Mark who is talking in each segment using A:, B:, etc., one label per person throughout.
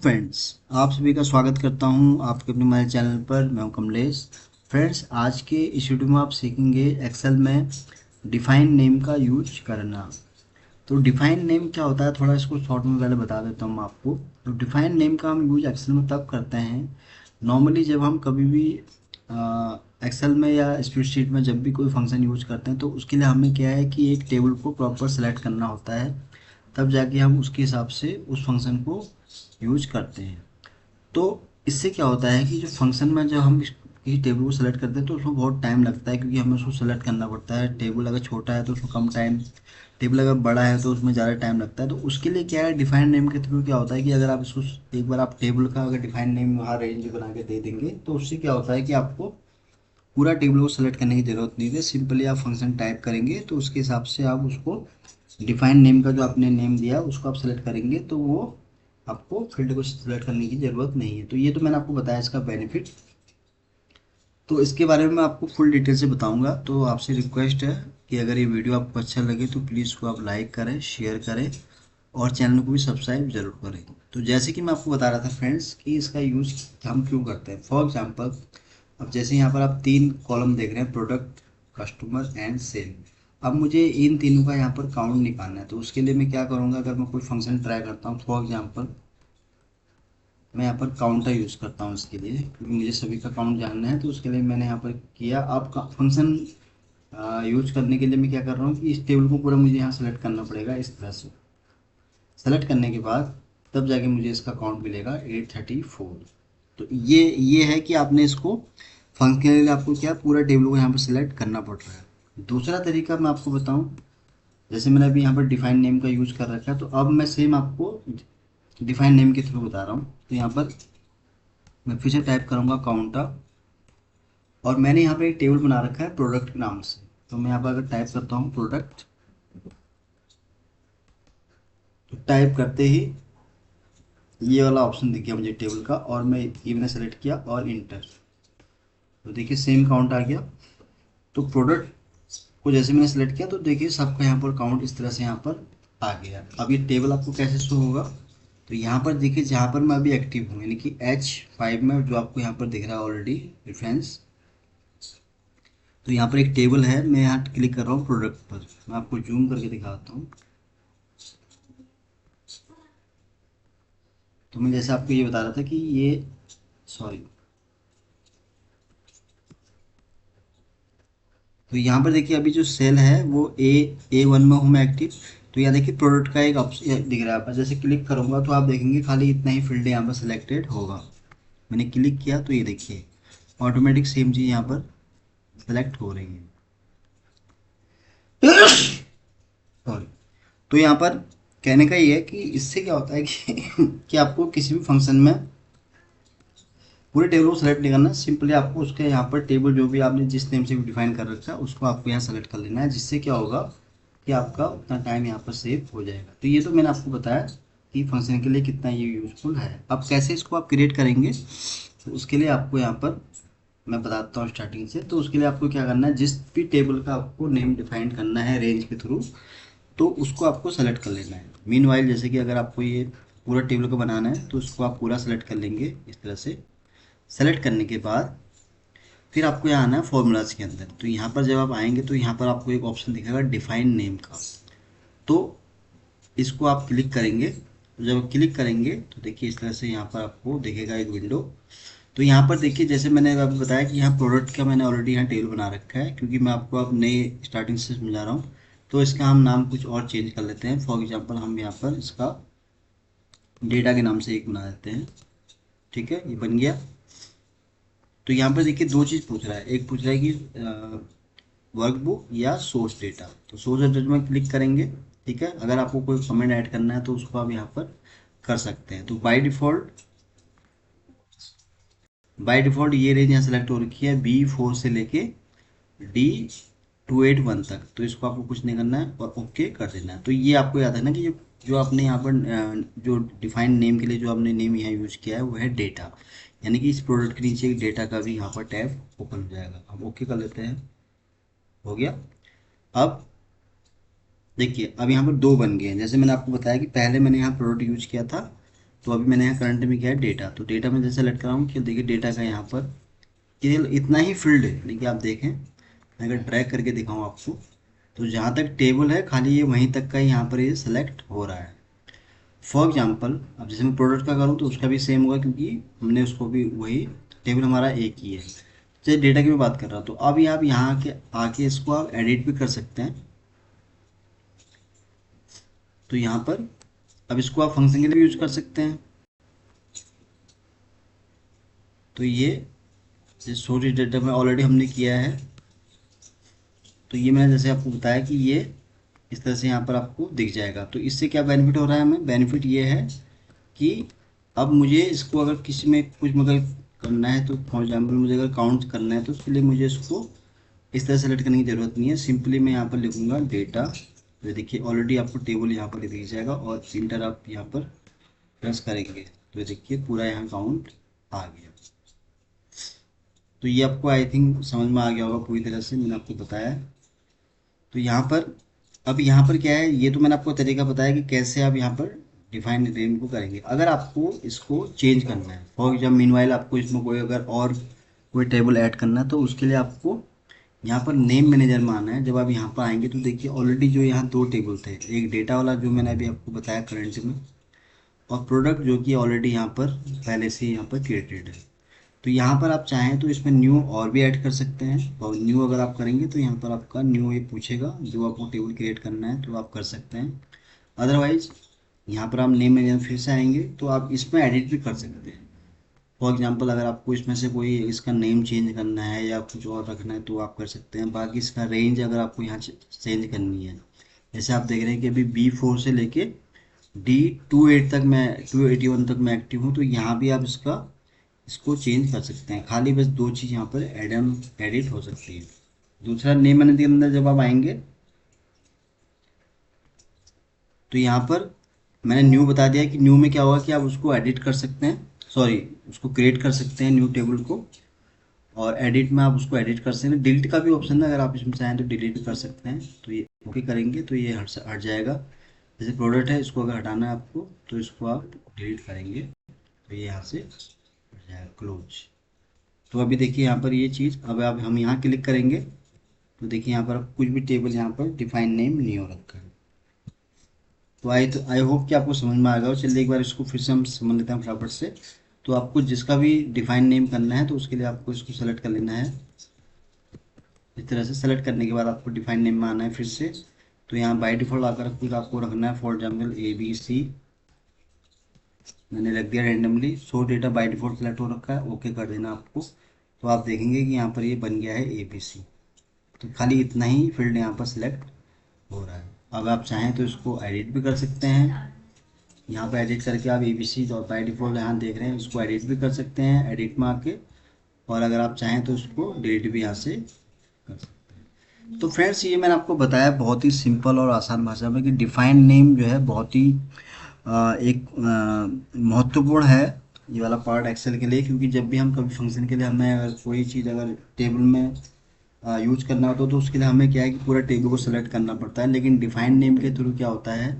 A: Friends, आप सभी का स्वागत करता हूं आपके अपने हमारे चैनल पर। मैं हूं कमलेश। फ्रेंड्स, आज के इस वीडियो में आप सीखेंगे एक्सेल में डिफाइन नेम का यूज करना। तो डिफाइन नेम क्या होता है, थोड़ा इसको शॉर्ट में पहले बता देता हूं आपको। तो डिफाइन नेम का हम यूज एक्सेल में तब करते हैं नॉर्मली जब हम कभी भी एक्सेल में या स्प्रेडशीट में जब भी कोई फंक्शन यूज करते हैं तो उसके लिए हमें क्या है कि एक टेबल को प्रॉपर सेलेक्ट करना होता है, तब जाके हम उसके हिसाब से उस फंक्शन को यूज करते हैं। तो इससे क्या होता है कि जो फंक्शन में जब हम किसी टेबल को सेलेक्ट करते हैं तो उसमें बहुत टाइम लगता है, क्योंकि हमें उसको सेलेक्ट करना पड़ता है। टेबल अगर छोटा है तो उसको कम टाइम, टेबल अगर बड़ा है तो उसमें ज़्यादा टाइम लगता है। तो उसके लिए क्या है, डिफाइन नेम के थ्रू क्या होता है कि अगर आप इसको एक बार आप टेबल का अगर डिफाइन नेम वहाँ रेंज बना के दे देंगे तो उससे क्या होता है कि आपको पूरा टेबल को सेलेक्ट करने की ज़रूरत नहीं है। सिंपली आप फंक्शन टाइप करेंगे तो उसके हिसाब से आप उसको डिफाइन नेम का जो आपने नेम दिया उसको आप सेलेक्ट करेंगे तो वो आपको फील्ड को सिलेक्ट करने की ज़रूरत नहीं है। तो ये तो मैंने आपको बताया इसका बेनिफिट। तो इसके बारे में मैं आपको फुल डिटेल से बताऊंगा। तो आपसे रिक्वेस्ट है कि अगर ये वीडियो आपको अच्छा लगे तो प्लीज़ इसको आप लाइक करें, शेयर करें और चैनल को भी सब्सक्राइब जरूर करें। तो जैसे कि मैं आपको बता रहा था फ्रेंड्स कि इसका यूज हम क्यों करते हैं। फॉर एग्जाम्पल, अब जैसे यहाँ पर आप 3 कॉलम देख रहे हैं, प्रोडक्ट, कस्टमर एंड सेल। अब मुझे इन तीनों का यहाँ पर काउंट निकालना है। तो उसके लिए मैं क्या करूँगा, अगर मैं कोई फंक्शन ट्राई करता हूँ, फॉर एग्जाम्पल मैं यहाँ पर काउंटर यूज़ करता हूँ इसके लिए, क्योंकि मुझे सभी का काउंट जानना है। तो उसके लिए मैंने यहाँ पर किया। आप फंक्शन यूज करने के लिए मैं क्या कर रहा हूँ कि इस टेबल को पूरा मुझे यहाँ सेलेक्ट करना पड़ेगा। इस तरह से सेलेक्ट करने के बाद तब जाके मुझे इसका काउंट मिलेगा 834। तो ये है कि आपने इसको फंक्शन के लिए आपको क्या पूरा टेबल को यहाँ पर सिलेक्ट करना पड़ रहा है। दूसरा तरीका मैं आपको बताऊँ, जैसे मैंने अभी यहाँ पर डिफाइन नेम का यूज कर रखा है, तो अब मैं सेम आपको डिफाइन नेम के थ्रू बता रहा हूँ। तो यहाँ पर मैं फिर से टाइप करूँगा काउंटर, और मैंने यहाँ पे एक टेबल बना रखा है प्रोडक्ट के नाम से। तो मैं यहाँ पर अगर टाइप करता हूँ प्रोडक्ट, तो टाइप करते ही ये वाला ऑप्शन दिख गया मुझे टेबल का, और मैं ये मैंने सेलेक्ट किया और इंटर। तो देखिए सेम काउंट आ गया। तो प्रोडक्ट को जैसे मैंने सेलेक्ट किया तो देखिए सबका यहाँ पर काउंट इस तरह से यहाँ पर आ गया। अब ये टेबल आपको कैसे शो होगा, तो यहाँ पर देखिए जहाँ पर मैं अभी एक्टिव हूँ, यानी कि H5 में जो आपको यहाँ पर दिख रहा है ऑलरेडी रेफरेंस। तो यहाँ पर एक टेबल है, मैं यहाँ क्लिक कर रहा हूँ प्रोडक्ट पर। मैं आपको जूम करके दिखाता हूँ। तो मैं जैसे आपको ये बता रहा था कि ये, सॉरी, तो यहाँ पर देखिए अभी जो सेल है वो A1 में हूँ मैं एक्टिव। तो यहाँ देखिए प्रोडक्ट का एक ऑप्शन दिख रहा है आपको। जैसे क्लिक करूँगा तो आप देखेंगे खाली इतना ही फील्ड यहाँ पर सिलेक्टेड होगा। मैंने क्लिक किया तो ये देखिए ऑटोमेटिक सेम चीज़ यहाँ पर सेलेक्ट हो रही है। सॉरी। तो यहाँ पर कहने का ये है कि इससे क्या होता है कि कि आपको किसी भी फंक्शन में पूरे टेबल को सेलेक्ट नहीं करना। सिंपली आपको उसके यहाँ पर टेबल जो भी आपने जिस नेम से भी डिफाइन कर रखा है उसको आपको यहाँ सेलेक्ट कर लेना है, जिससे क्या होगा कि आपका उतना टाइम यहाँ पर सेव हो जाएगा। तो ये तो मैंने आपको बताया कि फंक्शन के लिए कितना ये यूजफुल है। अब कैसे इसको आप क्रिएट करेंगे, तो उसके लिए आपको यहाँ पर मैं बताता हूँ स्टार्टिंग से। तो उसके लिए आपको क्या करना है, जिस भी टेबल का आपको नेम डिफाइन करना है रेंज के थ्रू, तो उसको आपको सेलेक्ट कर लेना है। मीनवाइल जैसे कि अगर आपको ये पूरा टेबल को बनाना है तो उसको आप पूरा सेलेक्ट कर लेंगे इस तरह से। सेलेक्ट करने के बाद फिर आपको यहाँ आना है फॉर्मूलाज के अंदर। तो यहाँ पर जब आप आएंगे तो यहाँ पर आपको एक ऑप्शन दिखेगा डिफाइन नेम का। तो इसको आप क्लिक करेंगे। तो जब क्लिक करेंगे तो देखिए इस तरह से यहाँ पर आपको दिखेगा एक विंडो। तो यहाँ पर देखिए जैसे मैंने आपको बताया कि यहाँ प्रोडक्ट का मैंने ऑलरेडी यहाँ टेबल बना रखा है, क्योंकि मैं आपको अब नए स्टार्टिंग से समझा रहा हूँ। तो इसका हम नाम कुछ और चेंज कर लेते हैं। फॉर एग्जाम्पल हम यहाँ पर इसका डेटा के नाम से एक बना देते हैं। ठीक है, ये बन गया। तो यहाँ पर देखिए दो चीज़ पूछ रहा है, एक पूछ रहा है कि वर्कबुक या सोर्स डेटा। तो सोर्स डेटा में क्लिक करेंगे। ठीक है, अगर आपको कोई कमेंट ऐड करना है तो उसको आप यहाँ पर कर सकते हैं। तो बाय डिफ़ॉल्ट ये रेंज यहाँ सेलेक्ट हो रखी है B4 से लेके D281 तक। तो इसको आपको कुछ नहीं करना है और ओके कर देना है। तो ये आपको याद है ना कि जो आपने यहाँ पर जो डिफाइंड नेम के लिए जो आपने नेम यहाँ यूज किया है वो है डेटा, यानी कि इस प्रोडक्ट के नीचे एक डेटा का भी यहाँ पर टैब ओपन हो जाएगा। हम ओके कर लेते हैं, हो गया। अब देखिए अब यहाँ पर दो बन गए हैं। जैसे मैंने आपको बताया कि पहले मैंने यहाँ प्रोडक्ट यूज किया था तो अभी मैंने यहाँ करंट में किया है डेटा, तो डेटा में जैसे सेलेक्ट कराऊँ कि देखिए डेटा का यहाँ पर केवल इतना ही फील्ड है, लेकिन आप देखें मैं अगर ड्रैग करके दिखाऊँ आपको, तो जहाँ तक टेबल है खाली ये वहीं तक का ही यहाँ पर ये सेलेक्ट हो रहा है। फॉर एग्जाम्पल अब जैसे मैं प्रोडक्ट का करूँ तो उसका भी सेम होगा, क्योंकि हमने उसको भी वही टेबल हमारा एक ही है। जैसे डेटा की मैं बात कर रहा हूँ, तो अब आप यहाँ के आके इसको आप एडिट भी कर सकते हैं। तो यहाँ पर अब इसको आप फंक्शन के लिए भी यूज कर सकते हैं। तो ये सोर्स डेटा में ऑलरेडी हमने किया है, तो ये मैंने जैसे आपको बताया कि ये इस तरह से यहाँ पर आपको दिख जाएगा। तो इससे क्या बेनिफिट हो रहा है हमें, बेनिफिट ये है कि अब मुझे इसको अगर किसी में कुछ मतलब करना है, तो फॉर एग्जाम्पल मुझे अगर काउंट करना है तो उसके लिए मुझे इसको इस तरह सेलेक्ट करने की ज़रूरत नहीं है। सिंपली मैं यहाँ पर लिखूँगा डेटा, तो देखिए ऑलरेडी आपको टेबल यहाँ पर दिख जाएगा, और इंटर आप यहाँ पर प्रेस करेंगे तो देखिए पूरा यहाँ काउंट आ गया। तो ये आपको आई थिंक समझ में आ गया होगा पूरी तरह से, मैंने आपको बताया। तो यहाँ पर अब यहाँ पर क्या है, ये तो मैंने आपको तरीका बताया कि कैसे आप यहाँ पर डिफाइन नेम को करेंगे। अगर आपको इसको चेंज करना है, फॉर एग्जाम्पल मीनवाइल आपको इसमें कोई अगर और कोई टेबल ऐड करना है, तो उसके लिए आपको यहाँ पर नेम मैनेजर में आना है। जब आप यहाँ पर आएंगे तो देखिए ऑलरेडी जो यहाँ दो टेबल थे, एक डेटा वाला जो मैंने अभी आपको बताया करंट में, और प्रोडक्ट जो कि ऑलरेडी यहाँ पर पहले से यहाँ पर क्रिएटेड है। तो यहाँ पर आप चाहें तो इसमें न्यू और भी ऐड कर सकते हैं, और न्यू अगर आप करेंगे तो यहाँ पर आपका न्यू ये पूछेगा, जो आपको टेबल क्रिएट करना है तो आप कर सकते हैं। अदरवाइज यहाँ पर आप नेम में फिर से आएंगे तो आप इसमें एडिट भी कर सकते हैं। फॉर एग्जांपल अगर आपको इसमें से कोई इसका नेम चेंज करना है या कुछ और रखना है तो आप कर सकते हैं। बाकी इसका रेंज अगर आपको यहाँ चेंज करनी है, जैसे आप देख रहे हैं कि अभी B4 से लेके D28 तक मैं 281 तक मैं एक्टिव हूँ, तो यहाँ भी आप इसको चेंज कर सकते हैं। खाली बस दो चीज़ यहाँ पर एडिट हो सकती है। दूसरा नेम मैनेजर के अंदर जब आप आएंगे तो यहाँ पर मैंने न्यू बता दिया कि न्यू में क्या होगा कि आप उसको एडिट कर सकते हैं, सॉरी उसको क्रिएट कर सकते हैं न्यू टेबल को, और एडिट में आप उसको एडिट कर सकते हैं। डिलीट का भी ऑप्शन है, अगर आप इसमें चाहें तो डिलीट कर सकते हैं। तो ये ओके करेंगे तो ये हट जाएगा। जैसे प्रोडक्ट है, इसको अगर हटाना है आपको तो इसको आप डिलीट करेंगे तो ये यहाँ से हट जाएगा, क्लोज। तो अभी देखिए यहाँ पर ये चीज़, अब आप हम यहाँ क्लिक करेंगे तो देखिए यहाँ पर कुछ भी टेबल यहाँ पर डिफाइन नेम नहीं हो रखा है। तो आई होप कि आपको समझ में आ गया। चलिए एक बार इसको फिर से हम समझ लेते हैं फटाफट से। तो आपको जिसका भी डिफाइन नेम करना है तो उसके लिए आपको इसको सेलेक्ट कर लेना है। इस तरह से सेलेक्ट करने के बाद आपको डिफाइन नेम में आना है फिर से। तो यहाँ बाय डिफ़ॉल्ट आकर कुछ आपको रखना है, फॉर एग्जाम्पल ABC मैंने रख दिया randomly. Show data by default select हो रखा है, ओके कर देना आपको। तो आप देखेंगे कि यहाँ पर ये बन गया है ABC। तो खाली इतना ही फील्ड यहाँ पर सिलेक्ट हो रहा है। अब आप चाहें तो इसको एडिट भी कर सकते हैं। यहाँ पर एडिट करके आप ABC जो बाय डिफ़ॉल्ट यहाँ देख रहे हैं उसको एडिट भी कर सकते हैं एडिट में आके, और अगर आप चाहें तो उसको डिलीट भी यहाँ से कर सकते हैं। तो फ्रेंड्स ये मैंने आपको बताया बहुत ही सिंपल और आसान भाषा में कि डिफाइन नेम जो है बहुत ही एक महत्वपूर्ण है ये वाला पार्ट एक्सेल के लिए। क्योंकि जब भी हम कभी फंक्शन के लिए हमें अगर कोई चीज़ अगर टेबल में यूज करना होता है तो उसके लिए हमें क्या है कि पूरा टेबल को सेलेक्ट करना पड़ता है। लेकिन डिफाइन नेम के थ्रू क्या होता है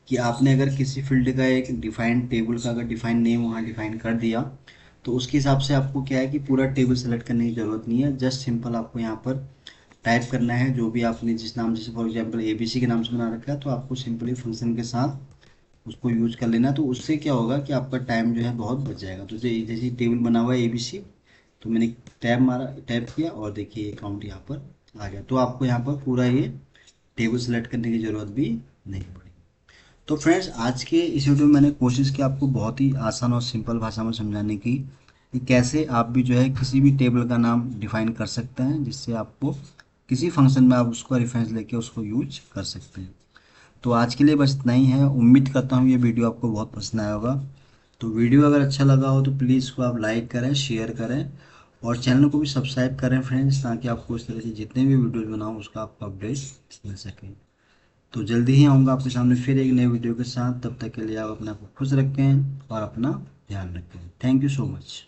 A: कि आपने अगर किसी फील्ड का एक डिफाइन टेबल का अगर डिफाइन नेम वहाँ डिफाइन कर दिया तो उसके हिसाब से आपको क्या है कि पूरा टेबल सेलेक्ट करने की ज़रूरत नहीं है। जस्ट सिंपल आपको यहाँ पर टाइप करना है जो भी आपने जिस नाम, जैसे फॉर एग्जांपल ABC के नाम से बना रखा है, तो आपको सिंपली फंक्शन के साथ उसको यूज कर लेना। तो उससे क्या होगा कि आपका टाइम जो है बहुत बच जाएगा। तो जैसे टेबल बना हुआ है ABC, तो मैंने टैब मारा, टैब किया और देखिए अकाउंट यहाँ पर आ गया। तो आपको यहाँ पर पूरा ये टेबल सेलेक्ट करने की ज़रूरत भी नहीं पड़ेगी। तो फ्रेंड्स आज के इस वीडियो में मैंने कोशिश की आपको बहुत ही आसान और सिंपल भाषा में समझाने की कि कैसे आप भी जो है किसी भी टेबल का नाम डिफाइन कर सकते हैं, जिससे आपको किसी फंक्शन में आप उसका रेफरेंस लेके उसको यूज कर सकते हैं। तो आज के लिए बस इतना ही है। उम्मीद करता हूँ ये वीडियो आपको बहुत पसंद आया होगा। तो वीडियो अगर अच्छा लगा हो तो प्लीज़ इसको आप लाइक करें, शेयर करें और चैनल को भी सब्सक्राइब करें फ्रेंड्स, ताकि आपको इस तरह से जितने भी वीडियोज़ बनाऊँ उसका आपको अपडेट मिल सके। तो जल्दी ही आऊँगा आपके सामने फिर एक नए वीडियो के साथ। तब तक के लिए आप अपने आप को खुश रखें और अपना ध्यान रखें। Thank you so much.